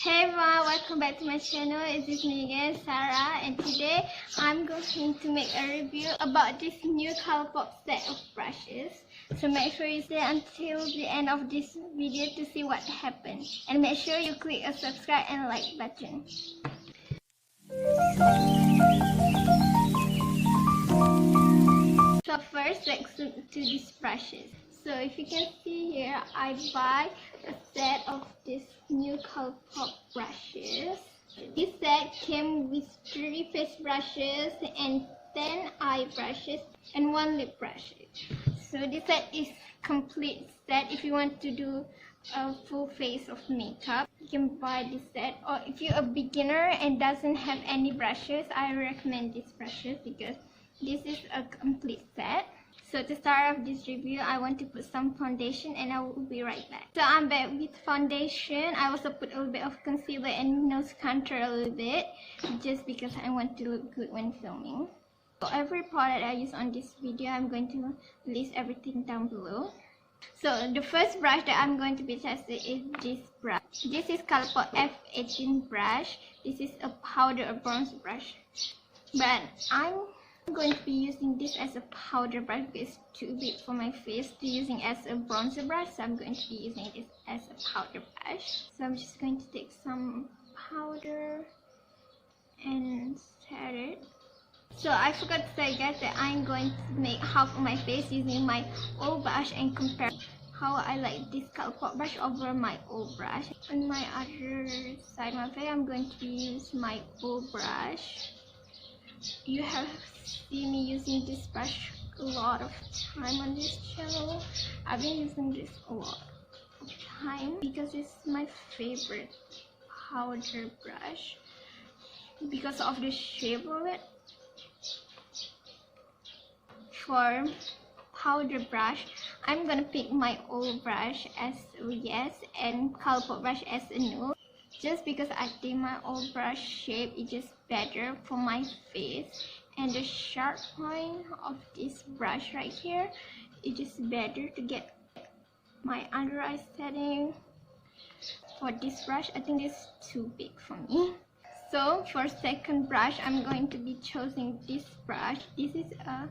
Hey everyone, welcome back to my channel. It is me again, Sarah, and today I'm going to make a review about this new colourpop set of brushes. So make sure you stay until the end of this video to see what happened, and make sure you click a subscribe and like button. So first, let's look to these brushes. So if you can see here, I buy a set of these new colourpop brushes. This set came with 3 face brushes and 10 eye brushes and 1 lip brush. So this set is complete set. If you want to do a full face of makeup, you can buy this set. Or if you're a beginner and doesn't have any brushes, I recommend these brushes because this is a complete set. So to start off this review, I want to put some foundation and I will be right back. So I'm back with foundation. I also put a little bit of concealer and nose contour a little bit just because I want to look good when filming. So every product I use on this video, I'm going to list everything down below. So the first brush that I'm going to be testing is this brush. This is colourpop F18 brush. This is a powder or bronze brush. But I'm going to be using this as a powder brush because it's too big for my face to using as a bronzer brush, so I'm going to be using this as a powder brush. So I'm just going to take some powder and set it. So I forgot to say guys that I'm going to make half of my face using my old brush and compare how I like this colourpop brush over my old brush. On my other side of my face, I'm going to use my old brush. You have seen me using this brush a lot of time on this channel. I've been using this a lot of time because it's my favorite powder brush because of the shape of it. For powder brush, I'm gonna pick my old brush as a yes and colourpop brush as a no, just because I think my old brush shape is just better for my face, and the sharp point of this brush right here is just better to get my under eye setting. For this brush, I think it's too big for me. So for second brush, I'm going to be choosing this brush. This is a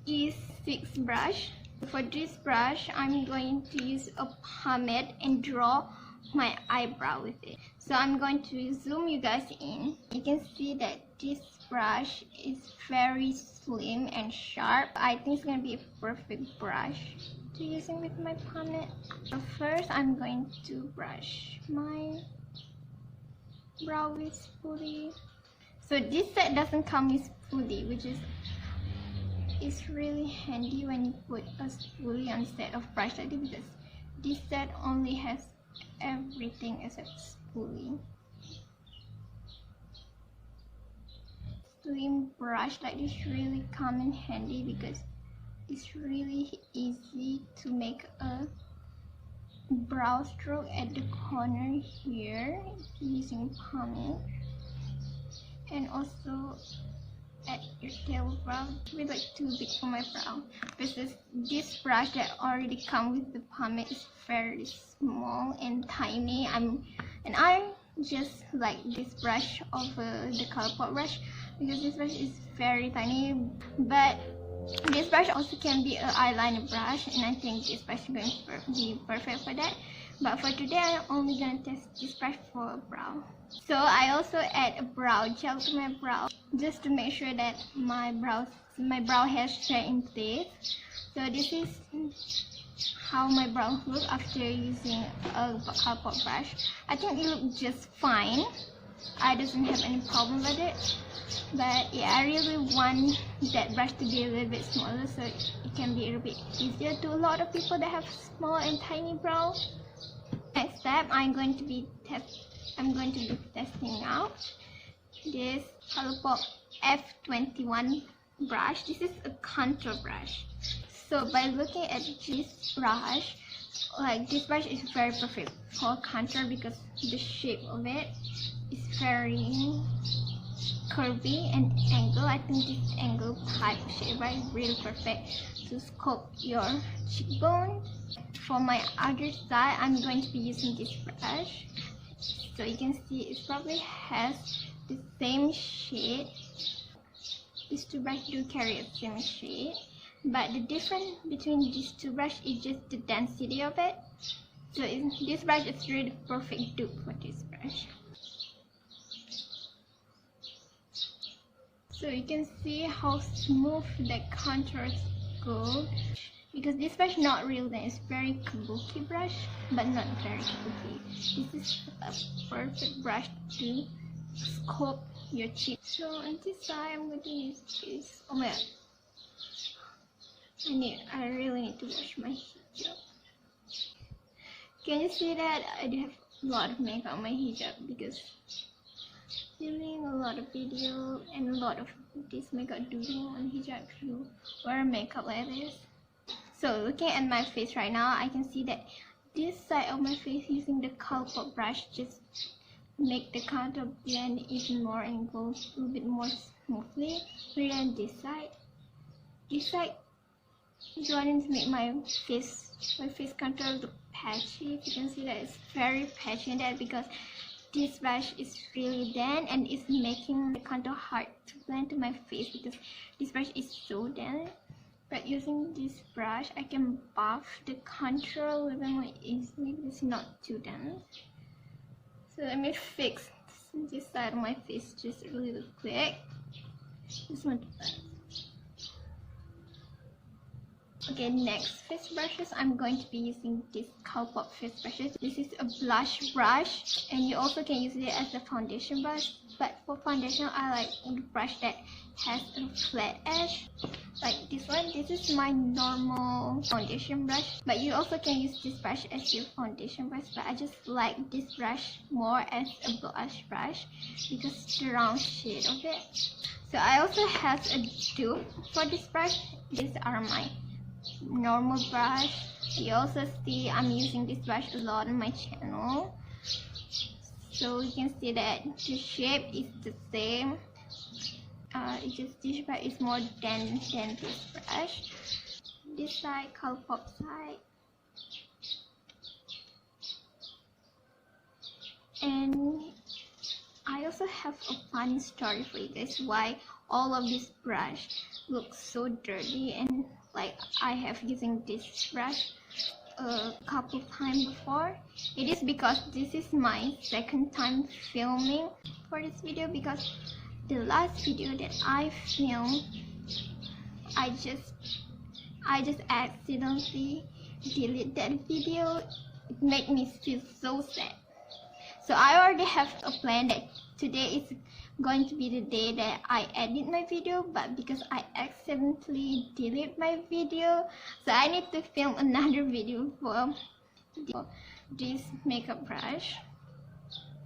E6 brush. For this brush, I'm going to use a pomade and draw my eyebrow with it. So I'm going to zoom you guys in. You can see that this brush is very slim and sharp. I think it's going to be a perfect brush to using with my pomade. So first, I'm going to brush my brow with spoolie. So this set doesn't come with spoolie, which is it's really handy when you put a spoolie on set of brush like this, because this set only has everything except spoolie. Slim brush like this really come in handy because it's really easy to make a brow stroke at the corner here using pomade, and also at your tail brow. It's really like too big for my brow versus this brush that already comes with the pomade is very small and tiny. I just like this brush over the colourpop brush because this brush is very tiny, but this brush also can be an eyeliner brush, and I think this brush is going to be perfect for that. But for today, I'm only going to test this brush for a brow. So I also add a brow gel to my brow just to make sure that my brow hair stay in place. So this is how my brow look after using a colourpop brush. I think it looks just fine. I doesn't have any problem with it. But yeah, I really want that brush to be a little bit smaller so it can be a little bit easier to a lot of people that have small and tiny brows. Next step, I'm going to be testing out this colourpop F21 brush. This is a contour brush. So by looking at this brush, like this brush is very perfect for contour because the shape of it is very curvy and angle. I think this angle type of shape right is really perfect to sculpt your cheekbone. For my other side, I'm going to be using this brush. So you can see it probably has the same shade. These two brushes do carry a same shade, but the difference between these two brushes is just the density of it. So this brush is really the perfect dupe for this brush. So you can see how smooth the contours go. Because this brush not real dense, it's very kabuki brush, but not very kabuki. This is a perfect brush to sculpt your cheek. So on this side, I'm going to use this. Oh my god, I really need to wash my hijab. Can you see that I do have a lot of makeup on my hijab because filming a lot of video and a lot of this makeup doing on hijab if you wear makeup like this. So looking at my face right now, I can see that this side of my face using the colourpop brush just make the contour blend even more and go a little bit more smoothly. Rather than this side is wanting to make my face contour look patchy. If you can see that it's very patchy in that because this brush is really dense and it's making the contour hard to blend to my face because this brush is so dense. But using this brush, I can buff the contour a little bit more easily because it's not too dense. So let me fix this side of my face just really quick. Just want to blend. Okay, next face brushes, I'm going to be using this colourpop face brushes. This is a blush brush, and you also can use it as a foundation brush. But for foundation, I like a brush that has a flat edge, like this one. This is my normal foundation brush, but you also can use this brush as your foundation brush. But I just like this brush more as a blush brush because the round shade of it. So I also have a dupe for this brush. These are my normal brush. You also see I'm using this brush a lot on my channel, so you can see that the shape is the same. It's just this brush is more dense than this brush. This side, colourpop side. And I also have a funny story for you guys why all of this brush looks so dirty, and like I have using this brush a couple times before. It is because this is my second time filming for this video, because the last video that I filmed, I just accidentally deleted that video. It made me feel so sad. So I already have a plan that today is going to be the day that I edit my video, but because I accidentally deleted my video, so I need to film another video for this makeup brush.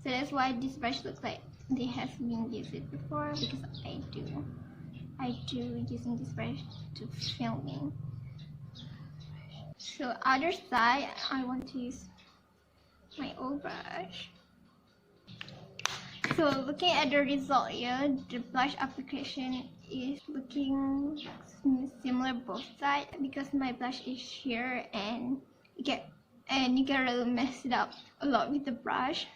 So that's why this brush looks like they have been used before, because I do using this brush to filming. So other side, I want to use my old brush. So looking at the result here, the blush application is looking similar both sides, because my blush is here and you can really mess it up a lot with the brush.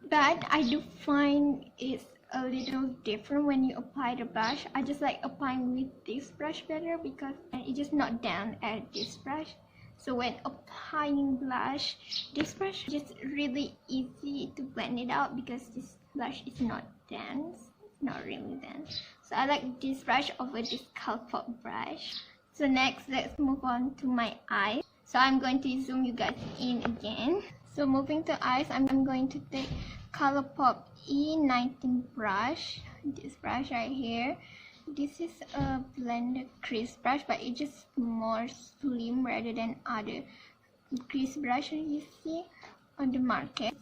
But I do find it's a little different when you apply the blush. I just like applying with this brush better because it's just not down at this brush. So when applying blush, this brush is just really easy to blend it out because this blush is not dense. It's not really dense. So I like this brush over this colourpop brush. So next, let's move on to my eyes. So I'm going to zoom you guys in again. So moving to eyes, I'm going to take colourpop E19 brush. This brush right here. This is a blended crease brush, but it's just more slim rather than other crease brushes you see on the market.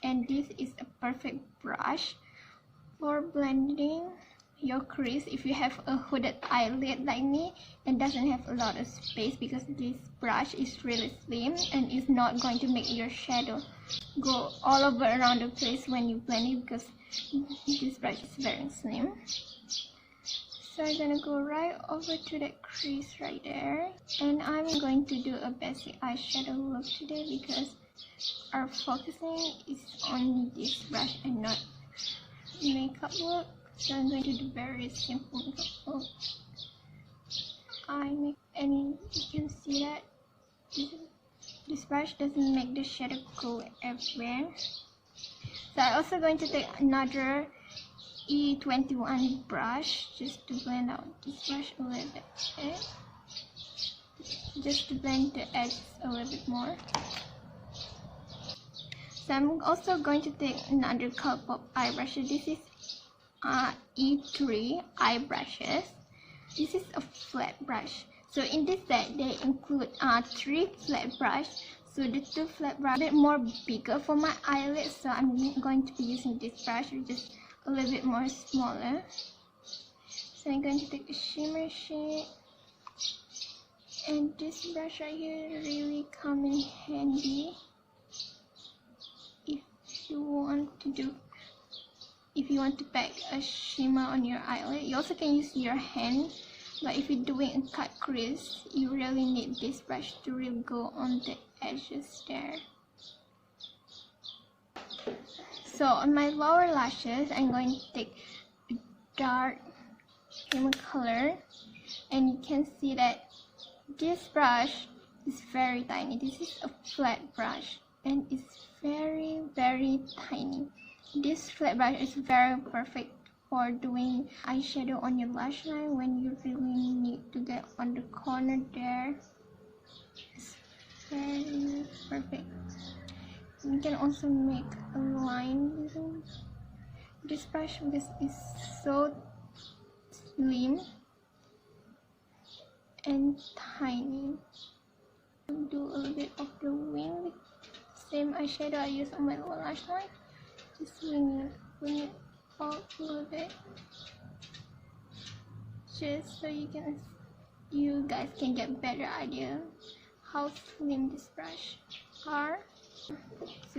And this is a perfect brush for blending your crease if you have a hooded eyelid like me and doesn't have a lot of space, because this brush is really slim and it's not going to make your shadow go all over around the place when you blend it, because this brush is very slim. So I'm gonna go right over to that crease right there, and I'm going to do a basic eyeshadow look today because are focusing is on this brush and not makeup look. So I'm going to do very simple makeup look. And you can see that this brush doesn't make the shadow go everywhere. So I'm also going to take another E21 brush just to blend out this brush a little bit, okay? Just to blend the edges a little bit more. So I'm also going to take another colourpop eye brush. This is E3 eye brushes. This is a flat brush. So in this set they include 3 flat brush. So the 2 flat brush a bit more bigger for my eyelids. So I'm going to be using this brush, which is a little bit more smaller. So I'm going to take a shimmer shade. And this brush right here really come in handy if you want to pack a shimmer on your eyelid. You also can use your hand, but if you're doing a cut crease, you really need this brush to really go on the edges there. So on my lower lashes, I'm going to take a dark cream color, and you can see that this brush is very tiny. This is a flat brush and it's very, very tiny. This flat brush is very perfect for doing eyeshadow on your lash line when you really need to get on the corner there. It's very perfect. You can also make a line using this brush because it's so slim and tiny. Do a little bit of the wing with the same eyeshadow I use on my lower lash line. Just wing it out a little bit, just so you guys can get a better idea how slim this brush are. So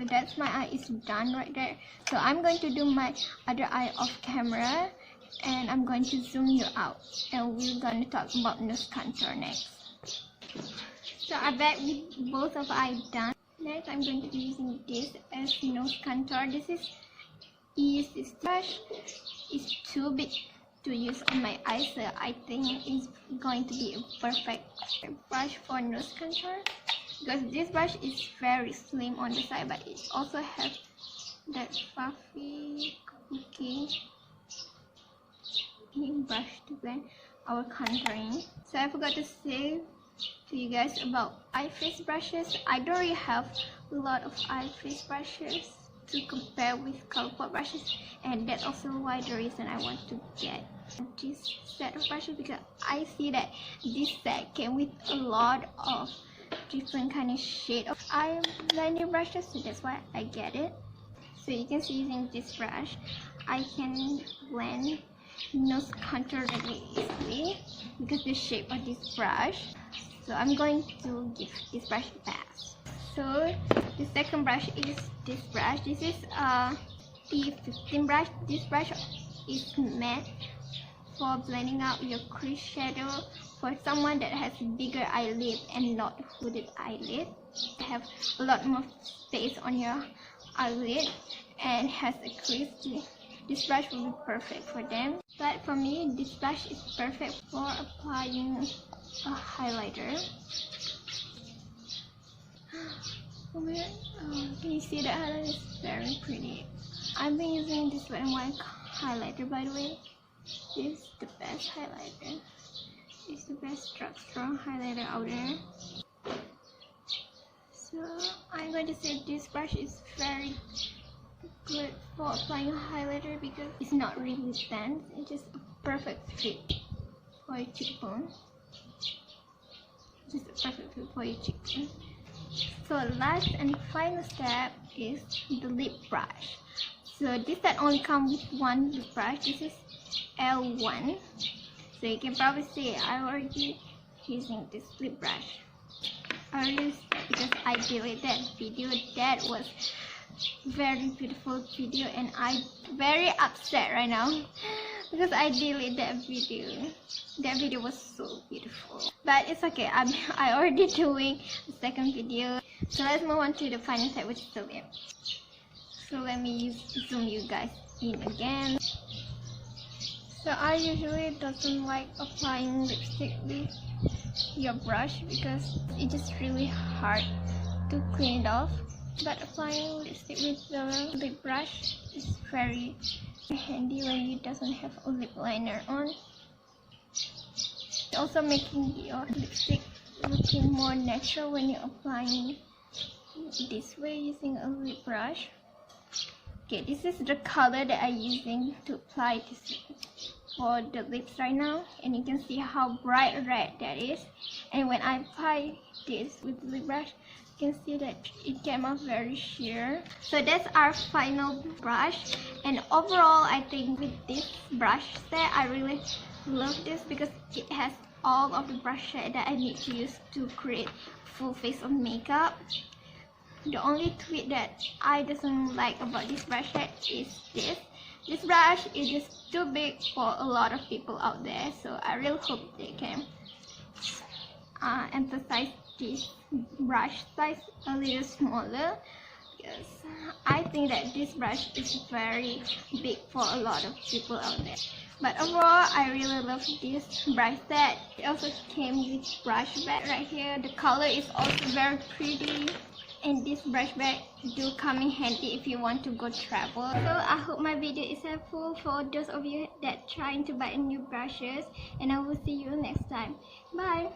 that's my eye is done right there. So I'm going to do my other eye off camera, and I'm going to zoom you out, and we're going to talk about nose contour next. So I'm back with both of eyes done. Next, I'm going to be using this as nose contour. This brush is too big to use on my eyes, so I think it's going to be a perfect brush for nose contour, because this brush is very slim on the side, but it also has that fluffy cookie brush to blend our contouring. So I forgot to say to you guys about eye face brushes. I don't really have a lot of eye face brushes to compare with colourpop brushes, and that's also why the reason I want to get this set of brushes, because I see that this set came with a lot of different kind of shade of eyeliner brushes, so that's why I get it. So you can see using this brush I can blend nose contour really easily because the shape of this brush. So I'm going to give this brush a pass. So the second brush is this brush. This is a P15 brush. This brush is meant for blending out your crease shadow for someone that has bigger eyelid and not hooded eyelid. Have a lot more space on your eyelid and has a crease. This brush will be perfect for them. But for me, this brush is perfect for applying a highlighter. Can you see that highlighter is very pretty? I've been using this red and white highlighter, by the way. This is the best highlighter. It's the best drugstore highlighter out there. So I'm going to say this brush is very good for applying a highlighter because it's not really dense. It's just a perfect fit for your cheekbone. Just a perfect fit for your cheekbone. So last and final step is the lip brush. So this set only comes with one lip brush. This is L1. So you can probably see I already using this lip brush. I used because I deleted that video. That was very beautiful video, and I'm very upset right now because I deleted that video. That video was so beautiful, but it's okay. I already doing the second video. So let's move on to the final step, which is the lip. So let me zoom you guys in again. So I usually doesn't like applying lipstick with your brush because it's just really hard to clean it off. But applying lipstick with the lip brush is very handy when you doesn't have a lip liner on. Also making your lipstick looking more natural when you're applying this way using a lip brush. Okay, this is the color that I'm using to apply this for the lips right now, and you can see how bright red that is. And when I apply this with the lip brush, you can see that it came out very sheer. So that's our final brush, and overall I think with this brush set I really love this because it has all of the brush set that I need to use to create full face of makeup. The only tweak that I doesn't like about this brush set is this. This brush is just too big for a lot of people out there, so I really hope they can emphasize this brush size a little smaller, because I think that this brush is very big for a lot of people out there. But overall, I really love this brush set. It also came with brush bag right here. The color is also very pretty. And this brush bag do come in handy if you want to go travel. So I hope my video is helpful for those of you that trying to buy new brushes, and I will see you next time. Bye.